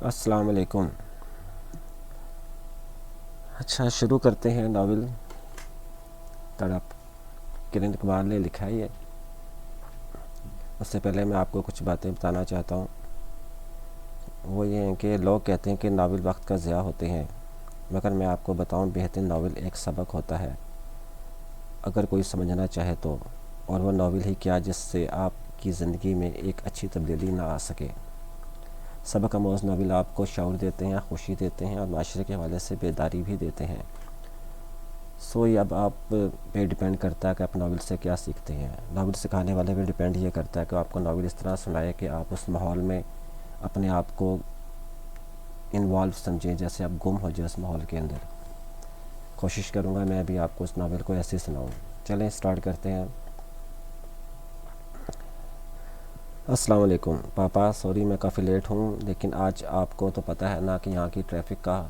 السلام علیکم۔ اچھا، شروع کرتے ہیں۔ ناول تڑپ کرن اقبال نے لکھا ہے یہ۔ اس سے پہلے میں آپ کو کچھ باتیں بتانا چاہتا ہوں۔ وہ یہ ہیں کہ لوگ کہتے ہیں کہ ناول وقت کا ضیاع ہوتے ہیں، مگر میں آپ کو بتاؤں بہترین ناول ایک سبق ہوتا ہے، اگر کوئی سمجھنا چاہے تو، اور وہ ناول ہی کیا جس سے آپ کی زندگی میں ایک اچھی تبدیلی نہ آ سکے۔ سبق آموز ناول آپ کو شعور دیتے ہیں، خوشی دیتے ہیں اور معاشرے کے حوالے سے بیداری بھی دیتے ہیں۔ یہ اب آپ پہ ڈیپینڈ کرتا ہے کہ آپ ناول سے کیا سیکھتے ہیں۔ ناول سکھانے والے پہ ڈیپینڈ یہ کرتا ہے کہ آپ کو ناول اس طرح سنائے کہ آپ اس ماحول میں اپنے آپ کو انوالو سمجھیں، جیسے آپ گم ہو جائے اس ماحول کے اندر۔ کوشش کروں گا میں بھی آپ کو اس ناول کو ایسے سناؤں۔ چلیں اسٹارٹ کرتے ہیں۔ السلام علیکم پاپا، سوری میں کافی لیٹ ہوں، لیکن آج آپ کو تو پتہ ہے نا کہ یہاں کی ٹریفک کا۔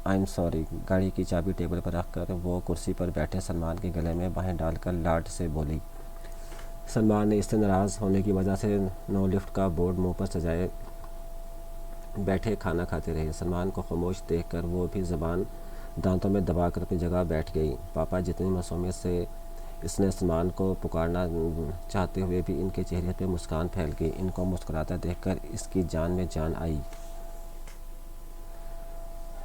I am sorry. گاڑی کی چابی ٹیبل پر رکھ کر وہ کرسی پر بیٹھے سلمان کے گلے میں بانہیں ڈال کر لاڈ سے بولی۔ سلمان نے اس سے ناراض ہونے کی وجہ سے نو لفٹ کا بورڈ منہ پر سجائے بیٹھے کھانا کھاتے رہے۔ سلمان کو خاموش دیکھ کر وہ بھی زبان دانتوں میں دبا کر اپنی جگہ بیٹھ گئی۔ پاپا جتنی معصومیت سے اس نے سلمان کو پکارنا چاہتے ہوئے بھی ان کے چہرے پہ مسکان پھیل گئی۔ ان کو مسکراتا دیکھ کر اس کی جان میں جان آئی۔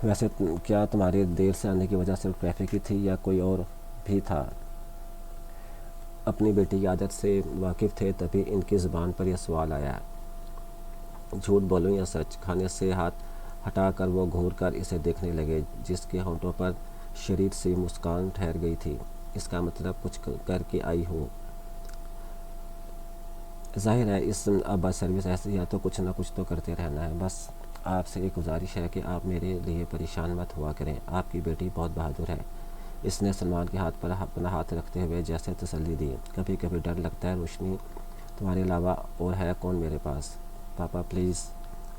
ویسے کیا تمہاری دیر سے آنے کی وجہ صرف ٹریفک ہی تھی یا کوئی اور بھی تھا؟ اپنی بیٹی کی عادت سے واقف تھے تبھی ان کی زبان پر یہ سوال آیا۔ جھوٹ بولوں یا سچ؟ کھانے سے ہاتھ ہٹا کر وہ گھور کر اسے دیکھنے لگے، جس کے ہونٹوں پر شریر سی مسکان ٹھہر گئی تھی۔ اس کا مطلب کچھ کر کے آئی ہو۔ ظاہر ہے اس اب بس سروس ایسی ہے تو کچھ نہ کچھ تو کرتے رہنا ہے۔ بس آپ سے ایک گزارش ہے کہ آپ میرے لیے پریشان مت ہوا کریں، آپ کی بیٹی بہت بہادر ہے۔ اس نے سلمان کے ہاتھ پر اپنا ہاتھ رکھتے ہوئے جیسے تسلی دی۔ کبھی کبھی ڈر لگتا ہے روشنی، تمہارے علاوہ اور ہے کون میرے پاس؟ پاپا پلیز،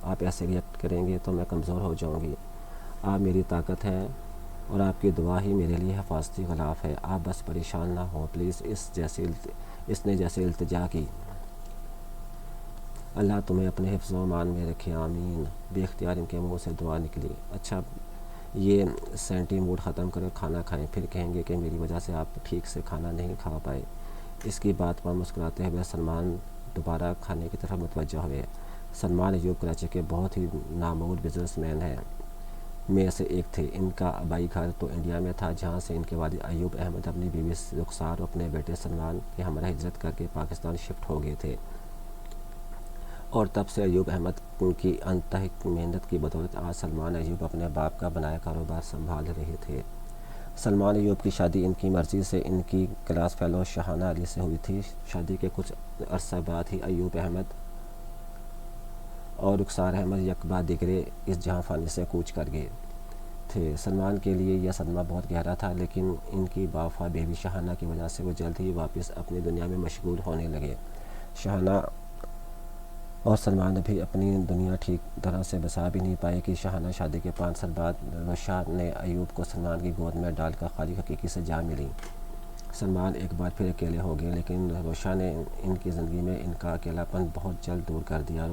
آپ ایسے ریئیکٹ کریں گے تو میں کمزور ہو جاؤں گی۔ آپ میری طاقت ہیں اور آپ کی دعا ہی میرے لیے حفاظتی غلاف ہے۔ آپ بس پریشان نہ ہوں پلیز۔ اس نے جیسے التجا کی۔ اللہ تمہیں اپنے حفظ و امان میں رکھے، آمین۔ بے اختیار ان کے منہ سے دعا نکلی۔ اچھا یہ سینٹی موڈ ختم کرو، کھانا کھائیں، پھر کہیں گے کہ میری وجہ سے آپ ٹھیک سے کھانا نہیں کھا پائے۔ اس کی بات پر مسکراتے ہوئے سلمان دوبارہ کھانے کی طرف متوجہ ہوئے۔ سلمان ایوب کراچی کے بہت ہی نامور بزنس مین ہیں میں سے ایک تھے۔ ان کا آبائی گھر تو انڈیا میں تھا، جہاں سے ان کے والد ایوب احمد اپنی بیوی رخسار اور اپنے بیٹے سلمان کے ہمراہ ہجرت کر کے پاکستان شفٹ ہو گئے تھے، اور تب سے ایوب احمد کی انتہائی محنت کی بدولت آج سلمان ایوب اپنے باپ کا بنایا کاروبار سنبھال رہے تھے۔ سلمان ایوب کی شادی ان کی مرضی سے ان کی کلاس فیلو شاہانہ علی سے ہوئی تھی۔ شادی کے کچھ عرصہ بعد ہی ایوب احمد اور رخسار احمد یک بعد دیگرے اس جہاں فانی سے کوچ کر گئے تھے۔ سلمان کے لیے یہ صدمہ بہت گہرا تھا، لیکن ان کی باوفا بیوی شاہانہ کی وجہ سے وہ جلد ہی واپس اپنی دنیا میں مشغول ہونے لگے۔ شاہانہ اور سلمان ابھی اپنی دنیا ٹھیک طرح سے بسا بھی نہیں پائے کہ شاہانہ شادی کے 5 سال بعد روشا نے ایوب کو سلمان کی گود میں ڈال کر خالق حقیقی سے جا ملی۔ سلمان ایک بار پھر اکیلے ہو گئے، لیکن روشا نے ان کی زندگی میں ان کا اکیلا پن بہت جلد دور کر دیا۔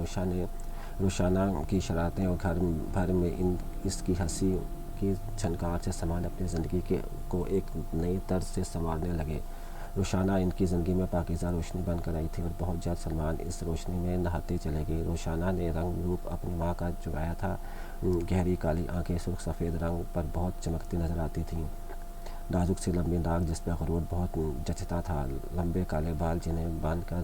روشانہ کی شرارتیں اور گھر بھر میں اس کی ہنسی کی چھنکار سے سلمان اپنی زندگی کو ایک نئی طرز سے سنوارنے لگے۔ روشانہ ان کی زندگی میں پاکیزہ روشنی بن کر آئی تھی اور بہت جلد سلمان اس روشنی میں نہاتے چلے گئے۔ روشانہ نے رنگ روپ اپنی ماں کا چرایا تھا۔ گہری کالی آنکھیں سرخ سفید رنگ پر بہت چمکتی نظر آتی تھیں۔ نازک سی لمبی ناک جس پہ غرور بہت جچتا تھا۔ لمبے کالے بال جنہیں باندھ کر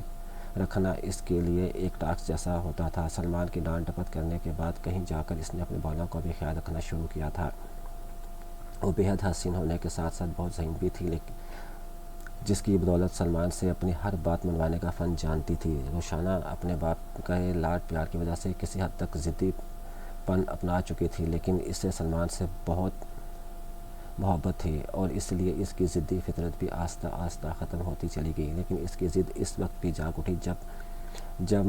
رکھنا اس کے لیے ایک ٹاسک جیسا ہوتا تھا۔ سلمان کی ڈانٹ ڈپٹ کرنے کے بعد کہیں جا کر اس نے اپنے بالوں کا بھی خیال رکھنا شروع کیا تھا۔ وہ بے حد حسین ہونے کے ساتھ ساتھ بہت ذہین بھی تھی، جس کی بدولت سلمان سے اپنی ہر بات منوانے کا فن جانتی تھی۔ روشانہ اپنے باپ کا لاڈ پیار کی وجہ سے کسی حد تک ضدی پن اپنا چکی تھی، لیکن اسے سلمان سے بہت محبت تھی اور اس لیے اس کی ضدی فطرت بھی آہستہ آہستہ ختم ہوتی چلی گئی۔ لیکن اس کی ضد اس وقت بھی جاگ اٹھی جب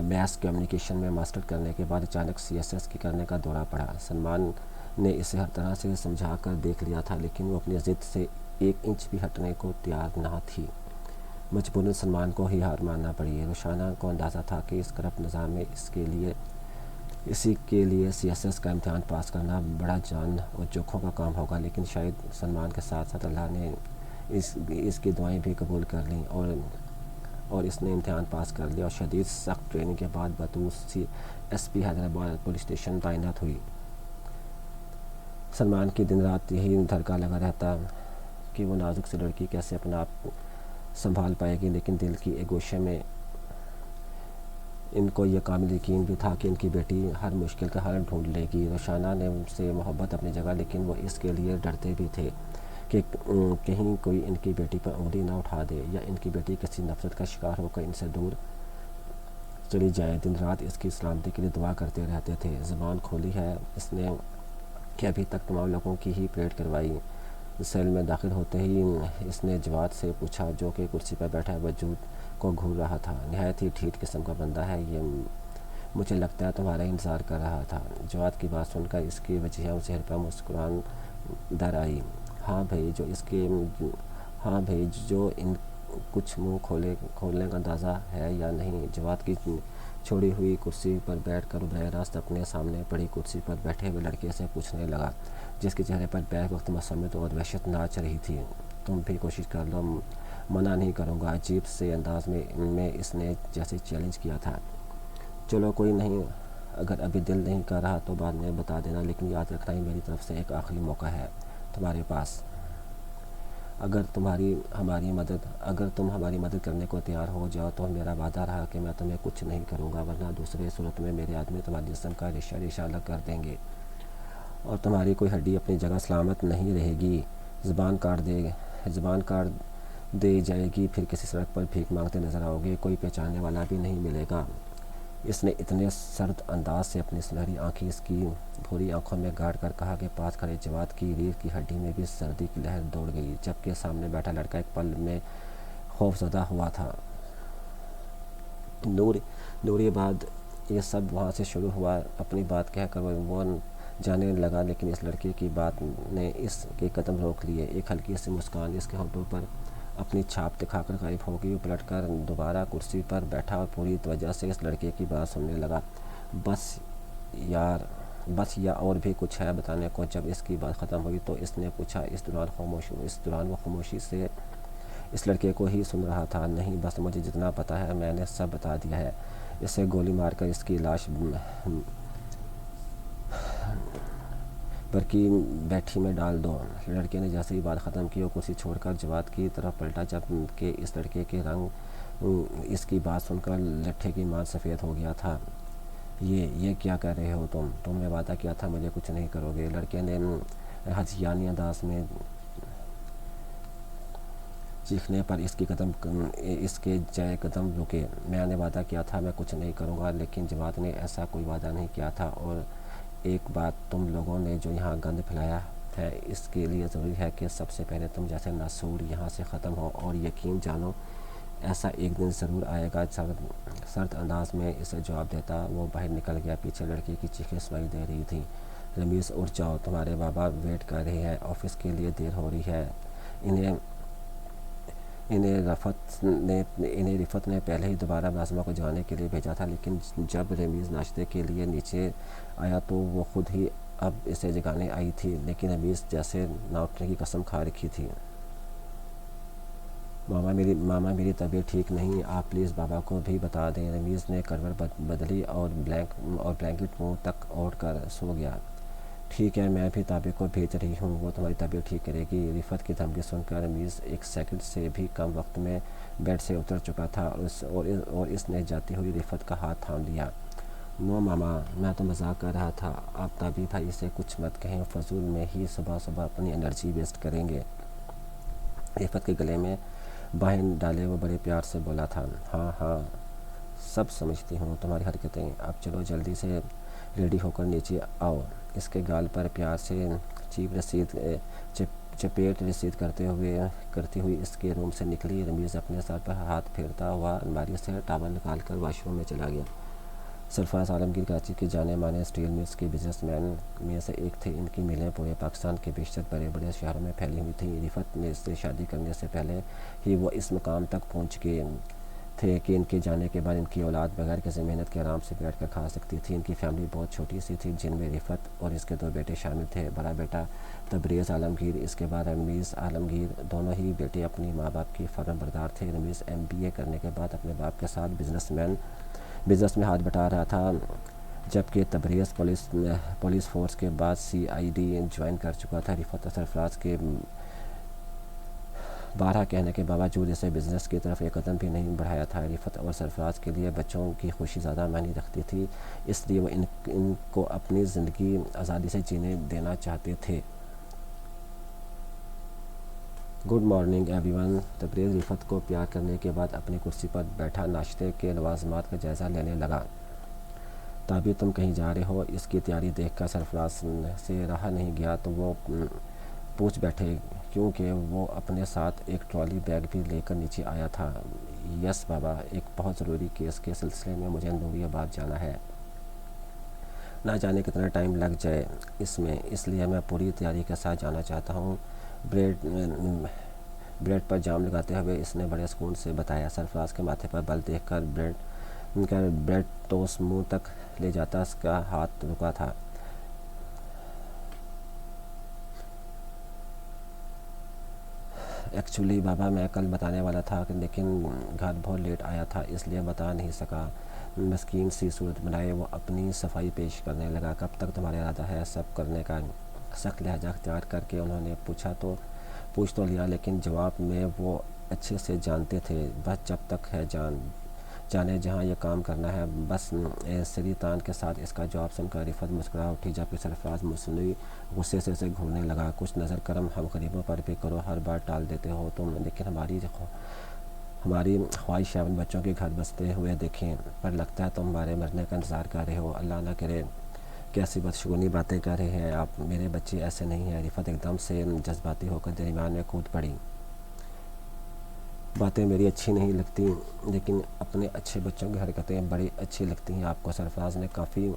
میس کمیونیکیشن میں ماسٹر کرنے کے بعد اچانک CSS کی کرنے کا دورہ پڑا۔ سلمان نے اسے ہر طرح سے سمجھا کر دیکھ لیا تھا، لیکن وہ اپنی ضد سے 1 انچ بھی ہٹنے کو تیار نہ تھی۔ مجبوراً سلمان کو ہی ہار ماننا پڑی۔ روشانہ کو اندازہ تھا کہ اس کرپٹ نظام میں اس کے لیے اسی کے لیے CSS کا امتحان پاس کرنا بڑا جان اور جوکھوں کا کام ہوگا، لیکن شاید سلمان کے ساتھ ساتھ اللہ نے اس کی دعائیں بھی قبول کر لیں اور اس نے امتحان پاس کر لیا اور شدید سخت ٹریننگ کے بعد بطور SP حیدرآباد پولیس اسٹیشن تعینات ہوئی۔ سلمان کی دن رات یہی دھڑکا لگا رہتا کہ وہ نازک سی لڑکی کیسے اپنا آپ سنبھال پائے گی، لیکن دل کی ایک گوشے میں ان کو یہ کامل یقین بھی تھا کہ ان کی بیٹی ہر مشکل کا حل ڈھونڈ لے گی۔ روشانہ نے ان سے محبت اپنی جگہ، لیکن وہ اس کے لیے ڈرتے بھی تھے کہ کہیں کوئی ان کی بیٹی پر انگلی نہ اٹھا دے یا ان کی بیٹی کسی نفرت کا شکار ہو کر ان سے دور چلی جائے۔ دن رات اس کی سلامتی کے لیے دعا کرتے رہتے تھے۔ زبان کھولی ہے اس نے کہ ابھی تک تمام لوگوں کی ہی پریڈ کروائی۔ سیل میں داخل ہوتے ہی اس نے جواد سے پوچھا، جو کہ کرسی پر بیٹھا وجود کو گھور رہا تھا، نہایت ہی ٹھیٹ قسم کا بندہ ہے یہ، مجھے لگتا ہے تمہارا انتظار کر رہا تھا۔ جواد کی بات سن کر اس کی وجیہہ چہرے پر مسکران در آئی۔ ہاں بھائی، جو ان کچھ منہ کھولنے کا اندازہ ہے یا نہیں۔ جواد کی چھوڑی ہوئی کرسی پر بیٹھ کر براہ راست اپنے سامنے پڑی کرسی پر بیٹھے ہوئے لڑکے سے پوچھنے لگا، جس کے چہرے پر بیک وقت مسمت اور وحشت ناچ رہی تھی، تم بھی کوشش کر لو، منع نہیں کروں گا۔ عجیب سے انداز میں اس نے جیسے چیلنج کیا تھا۔ چلو کوئی نہیں، اگر ابھی دل نہیں کر رہا تو بعد میں بتا دینا، لیکن یاد رکھنا یہ میری طرف سے ایک آخری موقع ہے تمہارے پاس۔ اگر تم ہماری مدد کرنے کو تیار ہو جاؤ تو میرا وعدہ رہا کہ میں تمہیں کچھ نہیں کروں گا، ورنہ دوسرے صورت میں میرے آدمی تمہارے جسم کا ریشہ الگ کر دیں گے اور تمہاری کوئی ہڈی اپنی جگہ سلامت نہیں رہے گی۔ زبان کاٹ دے جائے گی، پھر کسی سڑک پر بھیک مانگتے نظر آؤ گے، کوئی پہچاننے والا بھی نہیں ملے گا۔ اس نے اتنے سرد انداز سے اپنی سنہری آنکھیں اس کی بھوری آنکھوں میں گاڑ کر کہا کہ پاس کھڑے جواد کی ریڑھ کی ہڈی میں بھی سردی کی لہر دوڑ گئی، جبکہ سامنے بیٹھا لڑکا ایک پل میں خوف زدہ ہوا تھا۔ نوری بعد یہ سب وہاں سے شروع ہوا، اپنی بات کہہ کر وہ جانے لگا، لیکن اس لڑکے کی بات نے اس کے قدم روک لیے۔ ایک ہلکی سی مسکان اس کے ہونٹوں پر اپنی چھاپ دکھا کر غائب ہو گئی۔ وہ پلٹ کر دوبارہ کرسی پر بیٹھا اور پوری توجہ سے اس لڑکے کی بات سننے لگا۔ بس یا اور بھی کچھ ہے بتانے کو؟ جب اس کی بات ختم ہوئی تو اس نے پوچھا۔ اس دوران وہ خاموشی سے اس لڑکے کو ہی سن رہا تھا۔ نہیں، بس مجھے جتنا پتہ ہے میں نے سب بتا دیا ہے۔ اسے گولی مار کر اس کی لاش برقی بیٹھی میں ڈال دو۔ لڑکے نے جیسے ہی بات ختم کی وہ کرسی چھوڑ کر جواد کی طرف پلٹا، جبکہ اس لڑکے کے رنگ اس کی بات سن کر لٹھے کی مان سفید ہو گیا تھا۔ یہ کیا کہہ رہے ہو تم نے وعدہ کیا تھا مجھے کچھ نہیں کرو گے۔ لڑکے نے ہذیانی انداز میں چیخنے پر اس کے جائے قدم رکے۔ میں نے وعدہ کیا تھا میں کچھ نہیں کروں گا، لیکن جواد نے ایسا کوئی وعدہ نہیں کیا تھا، اور ایک بات، تم لوگوں نے جو یہاں گند پھیلایا ہے اس کے لیے ضروری ہے کہ سب سے پہلے تم جیسے ناسور یہاں سے ختم ہو، اور یقین جانو ایسا ایک دن ضرور آئے گا۔ سرد انداز میں اسے جواب دیتا وہ باہر نکل گیا۔ پیچھے لڑکی کی چیخیں سنائی دے رہی تھیں، رمیز اٹھ جاؤ، تمہارے بابا ویٹ کر رہے ہیں، آفس کے لیے دیر ہو رہی ہے۔ انہیں رفت نے پہلے ہی دوبارہ ملازمہ کو جانے کے لیے بھیجا تھا، لیکن جب رمیز ناشتے کے لیے نیچے آیا تو وہ خود ہی اب اسے جگانے آئی تھی، لیکن رمیز جیسے نہ اٹھنے کی قسم کھا رکھی تھی۔ ماما میری طبیعت ٹھیک نہیں، آپ پلیز بابا کو بھی بتا دیں۔ رمیز نے کروٹ بدلی اور بلینکٹ منہ تک اوڑھ کر سو گیا۔ ٹھیک ہے، میں بھی تابع کو بھیج رہی ہوں، وہ تمہاری طبیعت ٹھیک کرے گی۔ رفت کی دھمکی سن کر رمیز ایک سیکنڈ سے بھی کم وقت میں بیڈ سے اتر چکا تھا، اور اس نے جاتی ہوئی رفت کا ہاتھ تھام لیا۔ نو ماما، میں تو مذاق کر رہا تھا، آپ تابع بھائی سے کچھ مت کہیں، فضول میں ہی صبح اپنی انرجی ویسٹ کریں گے۔ رفت کے گلے میں باہیں ڈالے وہ بڑے پیار سے بولا تھا، ہاں سب سمجھتی ہوں تمہاری حرکتیں، اب چلو جلدی سے ریڈی ہو کر نیچے آؤ۔ اس کے گال پر پیار سے چپیٹ رسید کرتی ہوئی اس کے روم سے نکلی۔ رمیز اپنے سر پر ہاتھ پھیرتا ہوا الماری سے ٹاول نکال کر واش روم میں چلا گیا۔ سرفراز عالمگیر کراچی کے جانے مانے اسٹیل ملز کے بزنس مین میں سے ایک تھے۔ ان کی ملیں پورے پاکستان کے بیشتر بڑے شہروں میں پھیلی ہوئی تھیں۔ رفت نے اس سے شادی کرنے سے پہلے ہی وہ اس مقام تک پہنچ تھے کہ ان کے جانے کے بعد ان کی اولاد بغیر کسی محنت کے آرام سے بیٹھ کر کھا سکتی تھی۔ ان کی فیملی بہت چھوٹی سی تھی، جن میں رفعت اور اس کے 2 بیٹے شامل تھے۔ بڑا بیٹا تبریز عالمگیر، اس کے بعد رمیز عالمگیر۔ دونوں ہی بیٹے اپنی ماں باپ کی فرمان بردار تھے۔ رمیز MBA کرنے کے بعد اپنے باپ کے ساتھ بزنس میں ہاتھ بٹا رہا تھا، جبکہ تبریز پولیس فورس کے بعد CID جوائن کر چکا تھا۔ رفعت اور سرفراز کے 12 کہنے کے باوجود اسے بزنس کی طرف ایک قدم بھی نہیں بڑھایا تھا۔ رفعت اور سرفراز کے لیے بچوں کی خوشی زیادہ معنی رکھتی تھی، اس لیے وہ ان کو اپنی زندگی آزادی سے جینے دینا چاہتے تھے۔ Good morning everyone. Tabrez Rifat کو پیار کرنے کے بعد اپنی کرسی پر بیٹھا ناشتے کے لوازمات کا جائزہ لینے لگا۔ تابی تم کہیں جا رہے ہو؟ اس کی تیاری دیکھ کر سرفراز سے رہا نہیں گیا تو وہ پوچھ بیٹھے، کیونکہ وہ اپنے ساتھ ایک ٹرالی بیگ بھی لے کر نیچے آیا تھا۔ یس بابا، ایک بہت ضروری کیس کے سلسلے میں مجھے نوری آباد جانا ہے۔ نہ جانے کتنا ٹائم لگ جائے اس لیے میں پوری تیاری کے ساتھ جانا چاہتا ہوں۔ بریڈ پر جام لگاتے ہوئے اس نے بڑے سکون سے بتایا۔ سرفراز کے ماتھے پر بل دیکھ کر بریڈ ٹوسٹ منہ تک لے جاتا اس کا ہاتھ رکا تھا۔ ایکچولی بابا، میں کل بتانے والا تھا لیکن گھر بہت لیٹ آیا تھا، اس لیے بتا نہیں سکا۔ مسکین سی صورت بنائے وہ اپنی صفائی پیش کرنے لگا۔ کب تک تمہارا ارادہ ہے سب کرنے کا؟ سخت لہجہ اختیار کر کے انہوں نے پوچھ تو لیا، لیکن جواب میں وہ اچھے سے جانتے تھے، بس جب تک ہے جانے جہاں یہ کام کرنا ہے بس۔ سری تان کے ساتھ اس کا جواب سن کر رفعت مسکرا اٹھی، جبکہ سرفراز مصنوعی غصے سے اسے گھورنے لگا۔ کچھ نظر کرم ہم غریبوں پر بھی کرو، ہر بار ٹال دیتے ہو تم، لیکن ہماری خواہش ہے ان بچوں کے گھر بستے ہوئے دیکھیں، پر لگتا ہے تم ہمارے مرنے کا انتظار کر رہے ہو۔ اللہ نہ کرے، کیسی بدشگونی باتیں کر رہے ہیں آپ، میرے بچے ایسے نہیں ہیں۔ رفعت ایک دم سے جذباتی ہو کر درمیان میں کود پڑی۔ باتیں میری اچھی نہیں لگتی، لیکن اپنے اچھے بچوں کی حرکتیں بڑی اچھی لگتی ہیں آپ کو۔ سرفراز نے کافی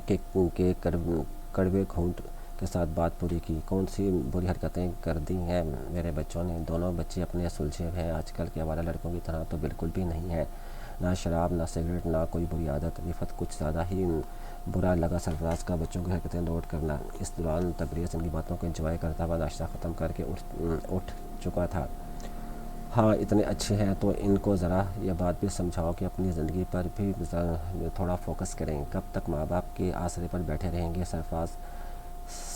کے کڑوے گھونٹ کے ساتھ بات پوری کی۔ کون سی بری حرکتیں کر دی ہیں میرے بچوں نے؟ دونوں بچے اپنے سلجھے ہیں، آج کل کے آوارہ لڑکوں کی طرح تو بالکل بھی نہیں ہے، نہ شراب، نہ سگریٹ، نہ کوئی بری عادت۔ رفعت کچھ زیادہ ہی برا لگا سرفراز کا بچوں کی حرکتیں نوٹ کرنا۔ اس دوران تبریز ان کی باتوں کو انجوائے کرتا ہوا ناشتہ ختم کر کے اٹھ چکا تھا۔ ہاں، اتنے اچھے ہیں تو ان کو ذرا یہ بات بھی سمجھاؤ کہ اپنی زندگی پر بھی تھوڑا فوکس کریں، کب تک ماں باپ کے آسرے پر بیٹھے رہیں گے؟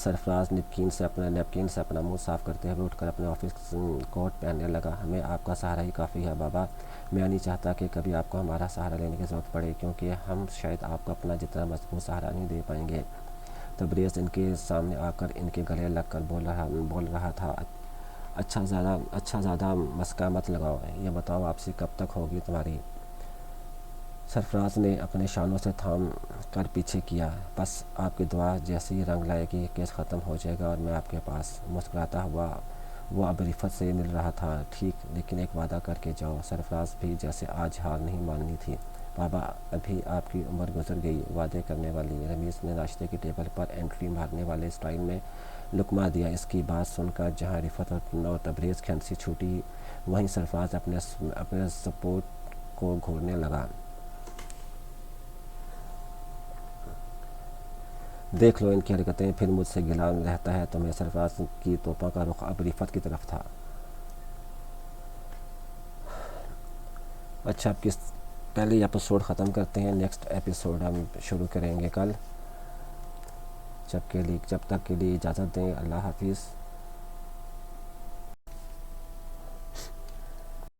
سرفراز نیپکن سے اپنا منہ صاف کرتے ہوئے اٹھ کر اپنے آفس کوٹ پہننے لگا۔ ہمیں آپ کا سہارا ہی کافی ہے بابا، میں نہیں چاہتا کہ کبھی آپ کو ہمارا سہارا لینے کی ضرورت پڑے، کیونکہ ہم شاید آپ کو اپنا جتنا مضبوط سہارا نہیں دے پائیں گے۔ تبریز ان کے سامنے آ کر ان کے گلے لگ کر بول رہا تھا، اچھا زیادہ مسکا مت لگاؤ، یہ بتاؤ واپسی کب تک ہوگی تمہاری؟ سرفراز نے اپنے شانوں سے تھام کر پیچھے کیا، بس آپ کی دعا جیسی رنگ لائے گی کیس ختم ہو جائے گا اور میں آپ کے پاس۔ مسکراتا ہوا وہ اب رفعت سے مل رہا تھا۔ ٹھیک، لیکن ایک وعدہ کر کے جاؤ۔ سرفراز بھی جیسے آج ہار نہیں ماننی تھی۔ بابا، ابھی آپ کی عمر گزر گئی وعدے کرنے والی۔ رمیز نے ناشتے کی ٹیبل پر اینٹری مارنے والے اسٹائل میں لقمہ دیا۔ اس کی بات سن کر جہاں رفعت اور تبریز کی ہنسی چھوٹی، وہیں سرفراز اپنے سپورٹ کو گھورنے لگا۔ دیکھ لو ان کی حرکتیں، پھر مجھ سے گلا رہتا ہے تمہیں۔ سرفراز کی توپوں کا رخ اب رفعت کی طرف تھا۔ اچھا، اب پہلے ایپیسوڈ ختم کرتے ہیں، نیکسٹ ایپیسوڈ ہم شروع کریں گے کل۔ جب تک کے لیے اجازت دیں، اللہ حافظ۔